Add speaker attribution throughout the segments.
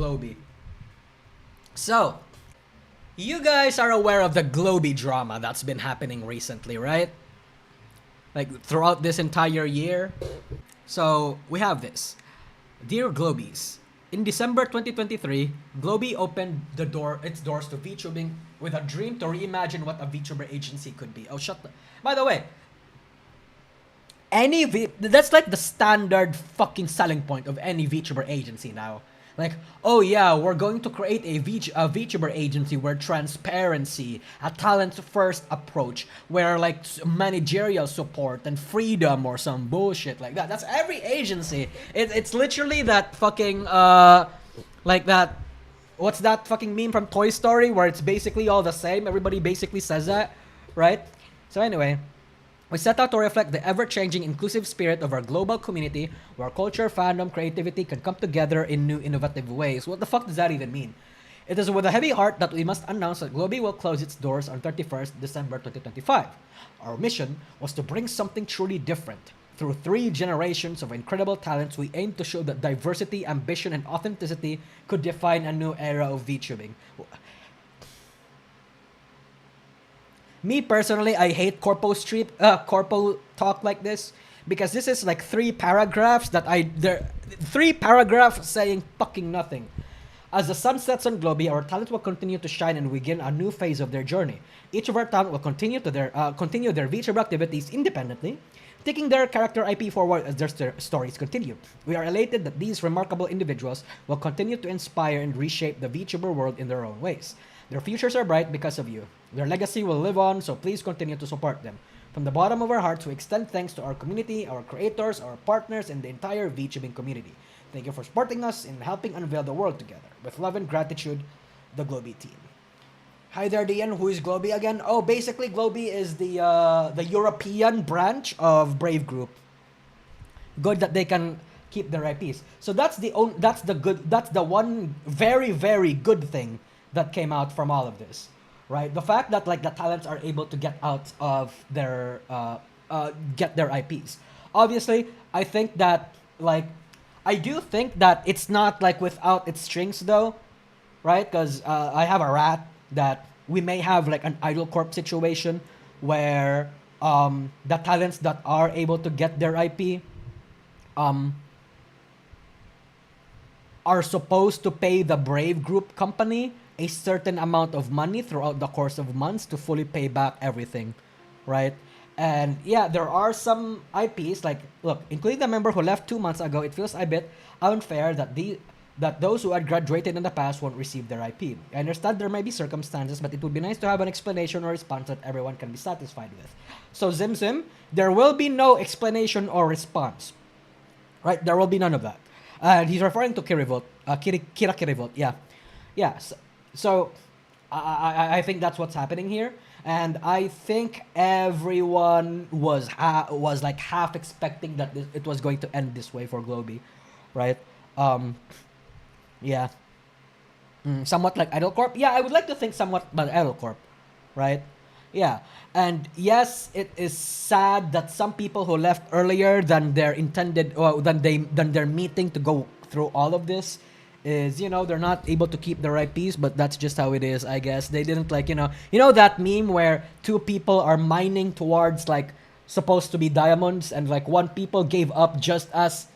Speaker 1: Globy. So, you guys are aware of the Globy drama that's been happening recently, right? Like, throughout this entire year. So, we have this. Dear Globies, in December 2023, Globy opened its doors to VTubing with a dream to reimagine what a VTuber agency could be. Oh, shut the... By the way, that's like the standard fucking selling point of any VTuber agency now. Like, oh yeah, we're going to create a VTuber agency where transparency, a talent-first approach, where like managerial support and freedom or some bullshit like that. That's every agency. It's literally that fucking, like that, what's that fucking meme from Toy Story where it's basically all the same? Everybody basically says that, right? So anyway, we set out to reflect the ever-changing inclusive spirit of our global community where culture, fandom, creativity can come together in new innovative ways. What the fuck does that even mean? It is with a heavy heart that we must announce that Globy will close its doors on 31st December 2025. Our mission was to bring something truly different. Through 3 generations of incredible talents, we aim to show that diversity, ambition, and authenticity could define a new era of VTubing. Me personally, I hate corpo talk like this because this is like 3 paragraphs they're 3 paragraphs saying fucking nothing. As the sun sets on Globy, our talent will continue to shine and begin a new phase of their journey. Each of our talent will continue their VTuber activities independently, taking their character IP forward as their stories continue. We are elated that these remarkable individuals will continue to inspire and reshape the VTuber world in their own ways. Their futures are bright because of you. Their legacy will live on, so please continue to support them. From the bottom of our hearts, we extend thanks to our community, our creators, our partners, and the entire VTubing community. Thank you for supporting us in helping unveil the world together. With love and gratitude, the Globy team. Hi there, Dian. Who is Globy again? Oh, basically, Globy is the European branch of Brave Group. Good that they can keep their IPs. So that's the one very, very good thing that came out from all of this, right? The fact that like the talents are able to get out of their get their IPs. Obviously, I think that like I do think that it's not like without its strings though, right? Because I have a rat that we may have like an idol corp situation where the talents that are able to get their IP are supposed to pay the Brave Group company a certain amount of money throughout the course of months to fully pay back everything, right? And yeah, there are some IPs like, look, including the member who left 2 months ago, it feels a bit unfair that those who had graduated in the past won't receive their IP. I understand there may be circumstances, but it would be nice to have an explanation or response that everyone can be satisfied with. So Zim, there will be no explanation or response, right? There will be none of that. And he's referring to Kirivolt, Kira Kirivolt, yeah. Yeah, so I think that's what's happening here, and I think everyone was like half expecting that it was going to end this way for Globy, right? Yeah, somewhat like Idol Corp. Yeah, I would like to think somewhat like Idol Corp, right? Yeah, and yes, it is sad that some people who left earlier than their intended, than their meeting to go through all of this is, you know, they're not able to keep their IPs, but that's just how it is, I guess. They didn't like, you know that meme where 2 people are mining towards like supposed to be diamonds, and like one person gave up just as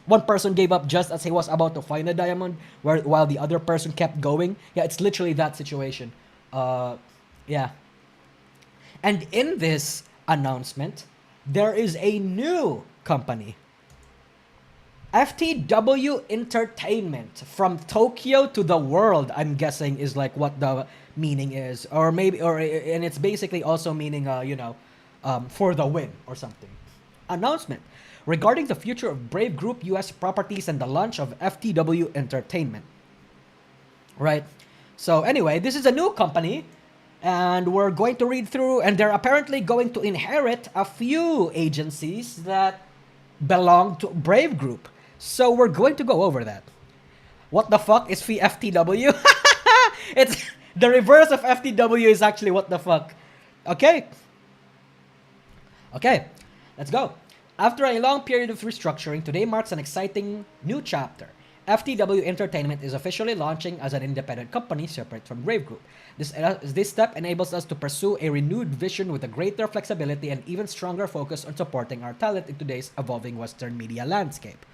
Speaker 1: he was about to find a diamond, while the other person kept going. Yeah, it's literally that situation. Yeah. And in this announcement, there is a new company. FTW Entertainment, from Tokyo to the world, I'm guessing is like what the meaning is, and it's basically also meaning for the win or something. Announcement regarding the future of Brave Group US properties and the launch of FTW Entertainment. Right. So anyway, this is a new company, and we're going to read through, and they're apparently going to inherit a few agencies that belong to Brave Group. So we're going to go over that. What the fuck is FTW? It's the reverse of FTW is actually what the fuck. Okay, let's go. After a long period of restructuring, today marks an exciting new chapter. FTW Entertainment is officially launching as an independent company separate from Brave Group. This step enables us to pursue a renewed vision with a greater flexibility and even stronger focus on supporting our talent in today's evolving Western media landscape.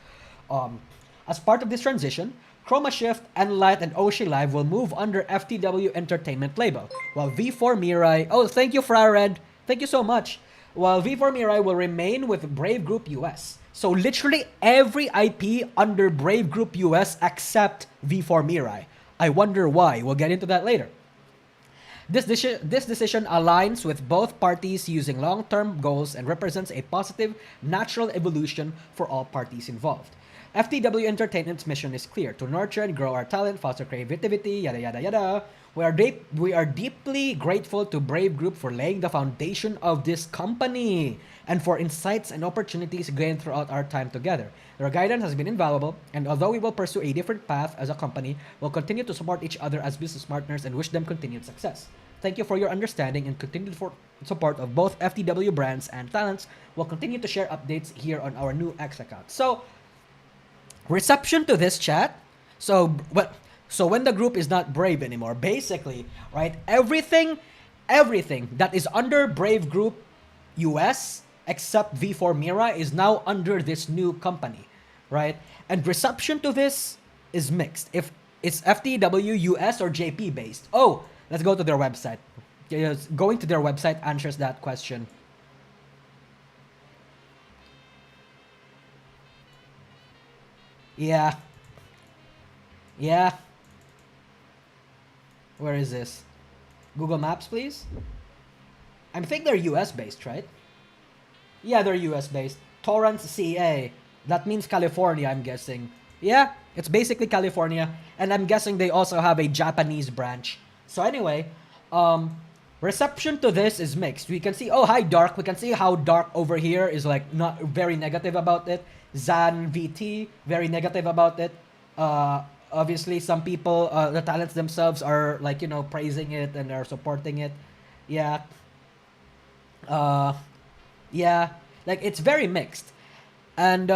Speaker 1: As part of this transition, Chroma Shift, Enlight, and Oshi Live will move under FTW Entertainment label, while V4 Mirai... Oh, thank you, Frared! Thank you so much! While V4 Mirai will remain with Brave Group US. So literally every IP under Brave Group US except V4 Mirai. I wonder why. We'll get into that later. This decision aligns with both parties using long-term goals and represents a positive, natural evolution for all parties involved. FTW Entertainment's mission is clear: to nurture and grow our talent, foster creativity, yada yada yada. We are deeply grateful to Brave Group for laying the foundation of this company and for insights and opportunities gained throughout our time together. Their guidance has been invaluable, and although we will pursue a different path as a company, we'll continue to support each other as business partners and wish them continued success. Thank you for your understanding and continued support of both FTW brands and talents. We'll continue to share updates here on our new X account. So, reception to this chat. So when the group is not Brave anymore, basically, right? Everything that is under Brave Group US except V4 Mira is now under this new company, right? And reception to this is mixed. If it's FTW US or JP based. Oh, let's go to their website. Yes, going to their website answers that question. Yeah. Where is this? Google Maps, please. I think they're US based, right? Yeah, they're US based. Torrance, CA. That means California, I'm guessing. Yeah, it's basically California. And I'm guessing they also have a Japanese branch. So anyway, reception to this is mixed. We can see, oh, hi, Dark. We can see how Dark over here is like not very negative about it. Zan VT, very negative about it. Obviously, some people, the talents themselves are like, praising it and are supporting it. Yeah. Yeah. Like, it's very mixed. And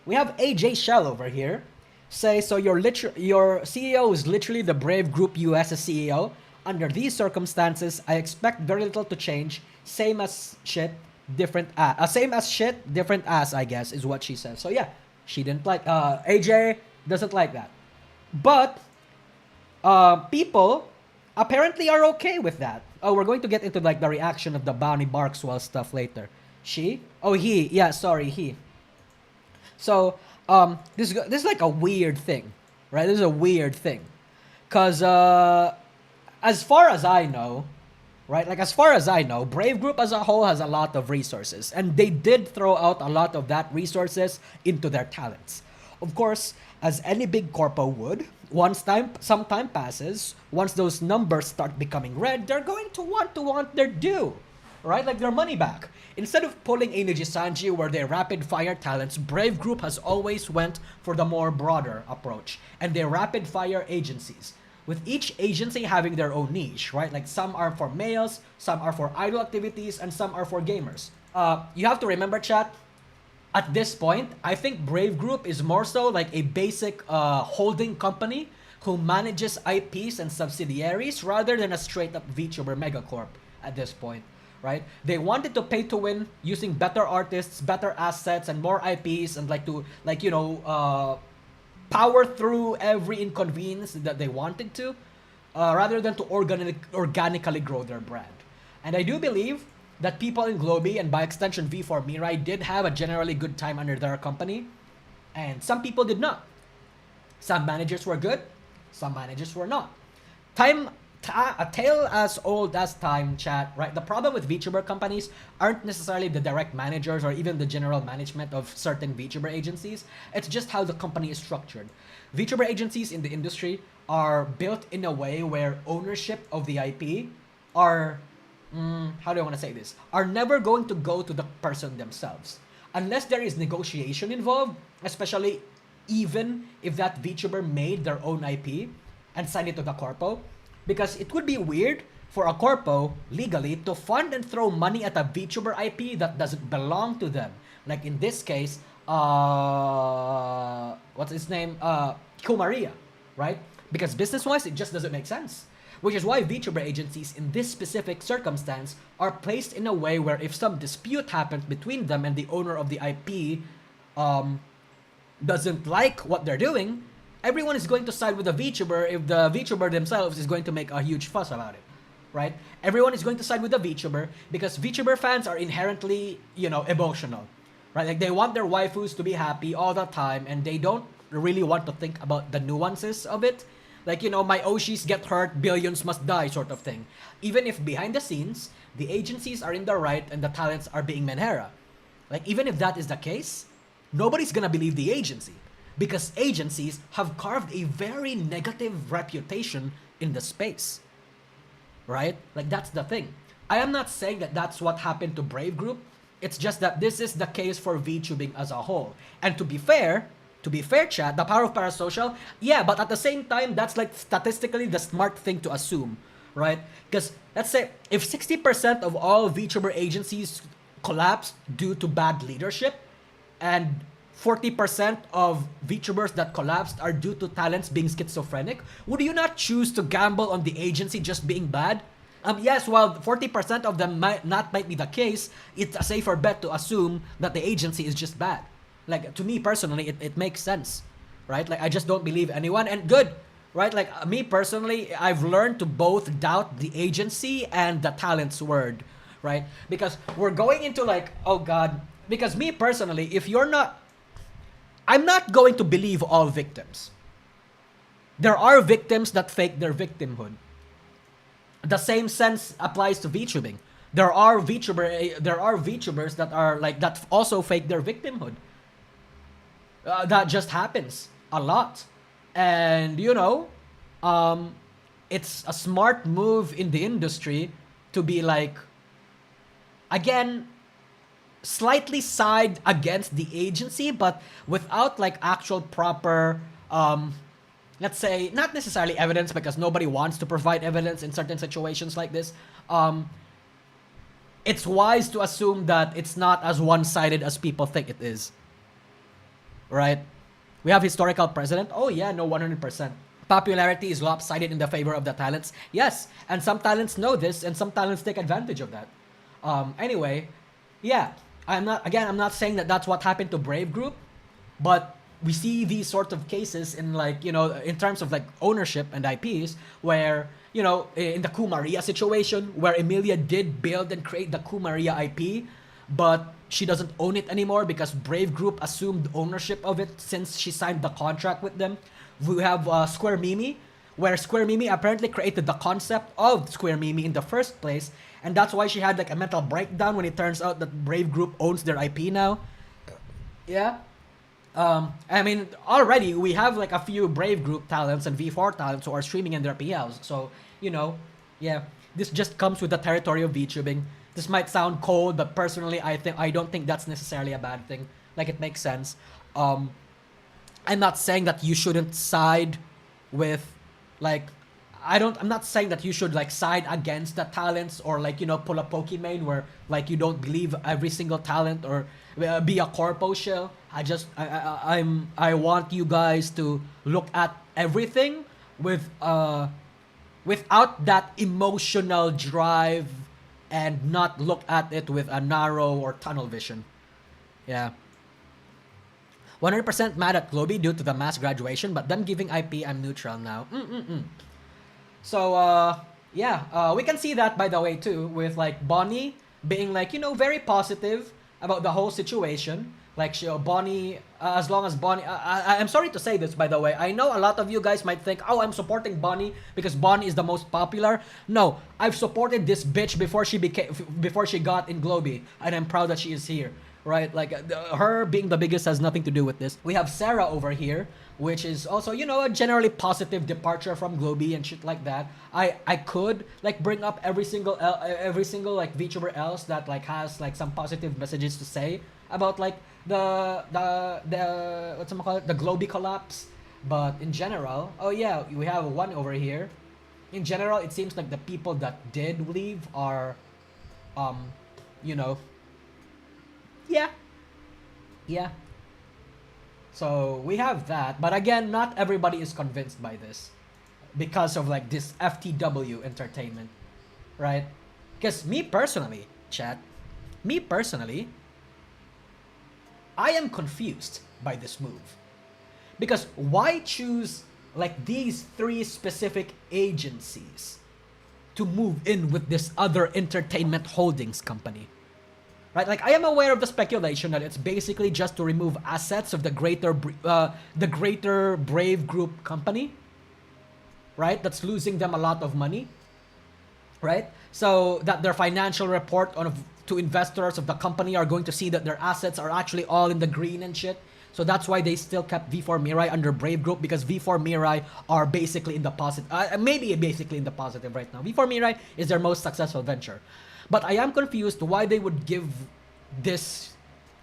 Speaker 1: we have AJ Shell over here. So your CEO is literally the Brave Group US CEO. Under these circumstances, I expect very little to change. Same as shit, different ass, I guess, is what she says. So yeah, she didn't like, AJ doesn't like that. But, people apparently are okay with that. Oh, we're going to get into like the reaction of the Bonnie Barkswell stuff later. He. Yeah, sorry, he. So, this is like a weird thing, right? This is a weird thing. Cause, as far as I know, right? Like, as far as I know, Brave Group as a whole has a lot of resources. And they did throw out a lot of that resources into their talents. Of course, as any big corpo would, some time passes, once those numbers start becoming red, they're going to want their due, right? Like their money back. Instead of pulling a Nijisanji where they rapid fire talents, Brave Group has always went for the more broader approach, and they rapid fire agencies, with each agency having their own niche, right? Like some are for males, some are for idol activities, and some are for gamers. You have to remember, chat, at this point, I think Brave Group is more so like a basic holding company who manages IPs and subsidiaries rather than a straight up VTuber megacorp at this point, right? They wanted to pay to win using better artists, better assets, and more IPs, and power through every inconvenience that they wanted to, rather than to organically grow their brand. And I do believe that people in Globy, and by extension V4 Mirai, did have a generally good time under their company, and some people did not. Some managers were good, some managers were not. A tale as old as time, chat, right? The problem with VTuber companies aren't necessarily the direct managers or even the general management of certain VTuber agencies. It's just how the company is structured. VTuber agencies in the industry are built in a way where ownership of the IP are, how do I want to say this? Are never going to go to the person themselves. Unless there is negotiation involved, especially even if that VTuber made their own IP and signed it to the corpo. Because it would be weird for a corpo, legally, to fund and throw money at a VTuber IP that doesn't belong to them. Like in this case, what's his name? Kumaria, right? Because business-wise, it just doesn't make sense. Which is why VTuber agencies in this specific circumstance are placed in a way where if some dispute happens between them and the owner of the IP doesn't like what they're doing, everyone is going to side with the VTuber if the VTuber themselves is going to make a huge fuss about it, right? Everyone is going to side with the VTuber because VTuber fans are inherently, emotional, right? Like they want their waifus to be happy all the time and they don't really want to think about the nuances of it. Like, my Oshis get hurt, billions must die sort of thing. Even if behind the scenes, the agencies are in the right and the talents are being menhera. Like, even if that is the case, nobody's gonna believe the agency. Because agencies have carved a very negative reputation in the space. Right? Like, that's the thing. I am not saying that that's what happened to Brave Group. It's just that this is the case for VTubing as a whole. And to be fair, chat, the power of parasocial, yeah, but at the same time, that's like statistically the smart thing to assume, right? Because let's say if 60% of all VTuber agencies collapse due to bad leadership, and 40% of VTubers that collapsed are due to talents being schizophrenic, would you not choose to gamble on the agency just being bad? Yes, while 40% of them might be the case, it's a safer bet to assume that the agency is just bad. Like, to me personally, it makes sense, right? Like, I just don't believe anyone, and good, right? Like, me personally, I've learned to both doubt the agency and the talent's word, right? Because we're going into like, oh God, because me personally, I'm not going to believe all victims. There are victims that fake their victimhood. The same sense applies to VTubing. There are VTubers that are like, that also fake their victimhood. That just happens a lot. And, it's a smart move in the industry to be like, again, slightly side against the agency, but without like actual proper, let's say, not necessarily evidence because nobody wants to provide evidence in certain situations like this. It's wise to assume that it's not as one-sided as people think it is. Right? We have historical precedent. Oh yeah, no, 100%. Popularity is lopsided in the favor of the talents. Yes, and some talents know this, and some talents take advantage of that. Anyway, yeah, I'm not saying that that's what happened to Brave Group, but we see these sort of cases in like, in terms of like ownership and IPs, where, in the Kumaria situation, where Emilia did build and create the Kumaria IP, but she doesn't own it anymore because Brave Group assumed ownership of it since she signed the contract with them. We have Square Mimi, where Square Mimi apparently created the concept of Square Mimi in the first place, and that's why she had like a mental breakdown when it turns out that Brave Group owns their IP now. Yeah. I mean, already we have like a few Brave Group talents and V4 talents who are streaming in their PLs. So, yeah, this just comes with the territory of VTubing. This might sound cold, but personally, I don't think that's necessarily a bad thing. Like, it makes sense. I'm not saying that you shouldn't side with, like, I'm not saying that you should like side against the talents or like, pull a Pokemon where like you don't believe every single talent or be a corpo shell. I want you guys to look at everything with without that emotional drive and not look at it with a narrow or tunnel vision. Yeah. 100% mad at Globy due to the mass graduation, but them giving IP, I'm neutral now. So, yeah, we can see that, by the way, too, with, like, Bonnie being, like, very positive about the whole situation. Like, Bonnie, as long as Bonnie... I'm sorry to say this, by the way. I know a lot of you guys might think, oh, I'm supporting Bonnie because Bonnie is the most popular. No, I've supported this bitch before she got in Globy, and I'm proud that she is here. Right? Like, her being the biggest has nothing to do with this. We have Sarah over here, which is also, a generally positive departure from Globy and shit like that. I could, like, bring up every single, like, VTuber else that, like, has, like, some positive messages to say about, like, the Globy collapse. But in general, oh yeah, we have one over here. In general, it seems like the people that did leave are, yeah. So we have that, but again, not everybody is convinced by this because of like this FTW entertainment, right? Because me personally, chat, me personally, I am confused by this move. Because why choose like these three specific agencies to move in with this other entertainment holdings company? Right, like I am aware of the speculation that it's basically just to remove assets of the greater Brave Group company, right? That's losing them a lot of money, right? So that their financial report to investors of the company are going to see that their assets are actually all in the green and shit. So that's why they still kept V4 Mirai under Brave Group, because V4 Mirai are basically in the positive, maybe basically in the positive right now. V4 Mirai is their most successful venture. But I am confused why they would give this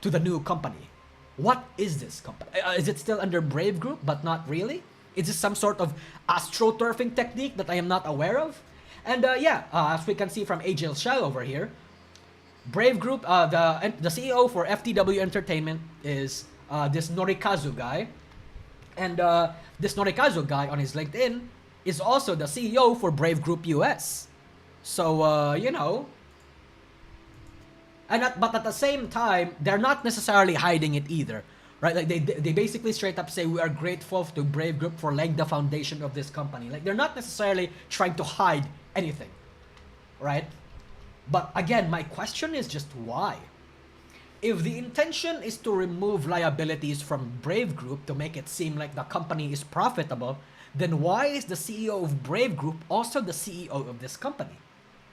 Speaker 1: to the new company. What is this company? Is it still under Brave Group, but not really? Is this some sort of astroturfing technique that I am not aware of? And as we can see from AJL Shell over here, Brave Group, the CEO for FTW Entertainment is this Norikazu guy. And this Norikazu guy on his LinkedIn is also the CEO for Brave Group US. So, but at the same time, they're not necessarily hiding it either. Right? Like they basically straight up say, we are grateful to Brave Group for laying the foundation of this company. Like they're not necessarily trying to hide anything. Right? But again, my question is just why? If the intention is to remove liabilities from Brave Group to make it seem like the company is profitable, then why is the CEO of Brave Group also the CEO of this company?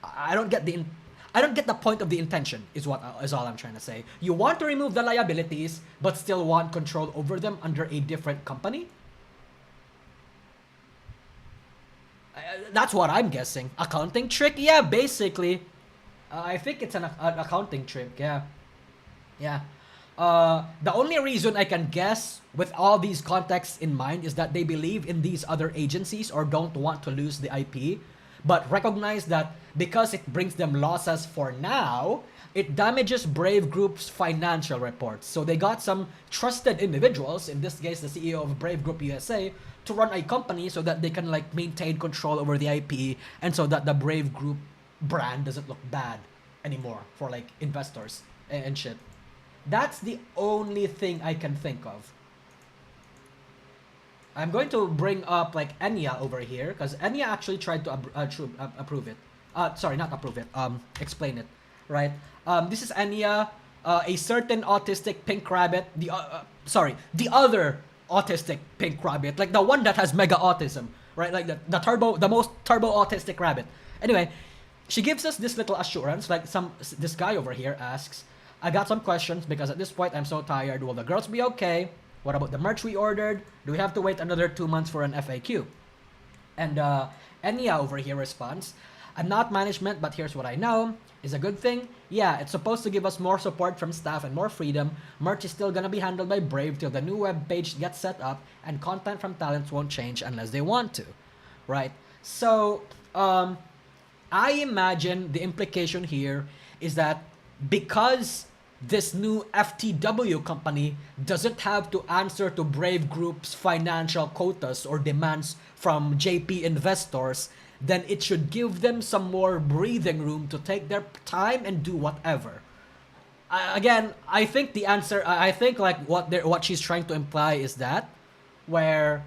Speaker 1: I don't get the point of the intention, is all I'm trying to say. You want to remove the liabilities, but still want control over them under a different company? That's what I'm guessing. Accounting trick? Yeah, basically. I think it's an accounting trick, yeah. Yeah. The only reason I can guess with all these contexts in mind is that they believe in these other agencies or don't want to lose the IP, but recognize that because it brings them losses for now, it damages Brave Group's financial reports. So they got some trusted individuals, in this case the CEO of Brave Group USA, to run a company so that they can like maintain control over the IP and so that the Brave Group brand doesn't look bad anymore for like investors and shit. That's the only thing I can think of. I'm going to bring up like Enya over here because Enya actually tried to approve it. Sorry, not approve it. Explain it, right? This is Enya, a certain autistic pink rabbit. The other autistic pink rabbit, like the one that has mega autism, right? Like the most turbo autistic rabbit. Anyway, she gives us this little assurance. Like this guy over here asks, I got some questions because at this point I'm so tired. Will the girls be okay? What about the merch we ordered? Do we have to wait another 2 months for an FAQ? And Enya over here responds, I'm not management, but here's what I know. Is a good thing? Yeah, it's supposed to give us more support from staff and more freedom. Merch is still gonna be handled by Brave till the new web page gets set up, and content from talents won't change unless they want to, right? So, I imagine the implication here is that because this new FTW company doesn't have to answer to Brave Group's financial quotas or demands from JP investors, then it should give them some more breathing room to take their time and do whatever. Again, I think the answer, I think like what she's trying to imply is that where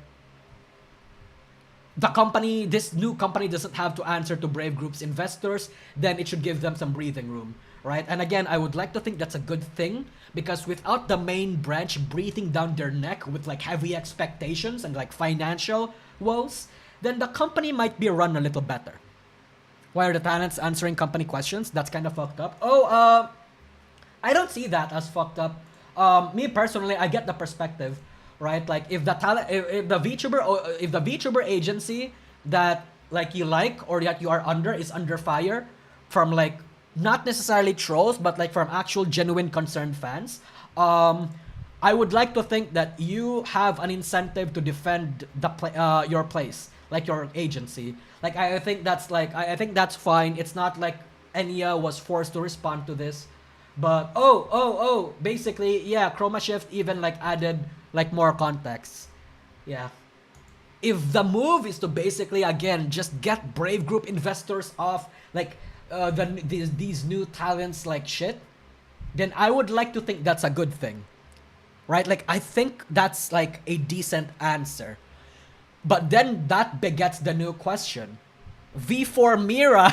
Speaker 1: this new company doesn't have to answer to Brave Group's investors, then it should give them some breathing room, right? And again, I would like to think that's a good thing, because without the main branch breathing down their neck with like heavy expectations and like financial woes, then the company might be run a little better. Why are the talents answering company questions? That's kind of fucked up. I don't see that as fucked up. Me personally, I get the perspective, right? Like if the VTuber agency that like you like or that you are under is under fire from like not necessarily trolls but like from actual genuine concerned fans, I would like to think that you have an incentive to defend your place, like your agency. Like I think that's fine. It's not like Enya was forced to respond to this. But basically, yeah, Chroma Shift even like added like more context. Yeah. If the move is to basically again just get Brave Group investors off like these new talents like shit, then I would like to think that's a good thing, right? Like I think that's like a decent answer. But then that begets the new question. V4 Mirai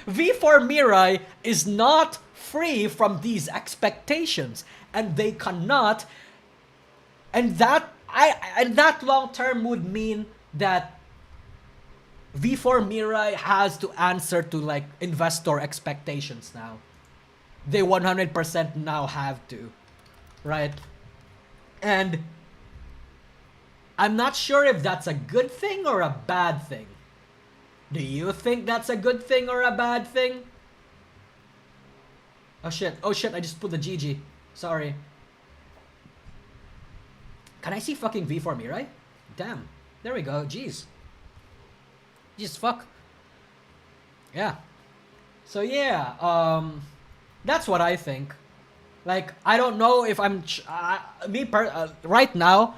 Speaker 1: V4 Mirai is not free from these expectations, and they cannot, and that long term would mean that V4 Mirai has to answer to like investor expectations now. They 100% now have to, right? And I'm not sure if that's a good thing or a bad thing. Do you think that's a good thing or a bad thing? Oh shit, I just put the GG. Sorry. Can I see fucking V4 Mirai? Damn. There we go, jeez. Jeez, fuck. Yeah. So yeah, that's what I think. Like, I don't know if I'm... right now,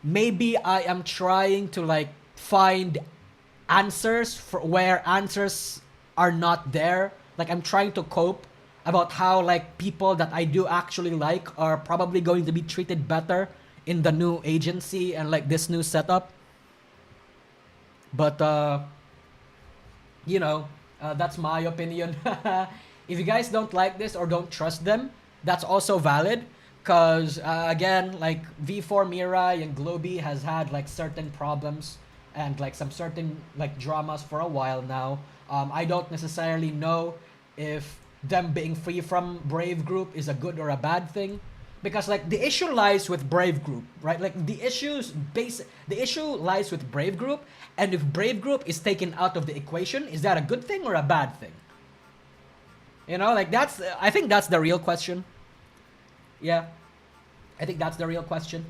Speaker 1: maybe I am trying to like find answers for where answers are not there. Like I'm trying to cope about how like people that I do actually like are probably going to be treated better in the new agency and like this new setup. But you know, that's my opinion. If you guys don't like this or don't trust them, that's also valid. Cause again, like V4 Mirai and Globy has had like certain problems and like some certain like dramas for a while now. I don't necessarily know if them being free from Brave Group is a good or a bad thing, because like the issue lies with Brave Group, right? Like the issue lies with Brave Group, and if Brave Group is taken out of the equation, is that a good thing or a bad thing? You know, like I think that's the real question. Yeah, I think that's the real question.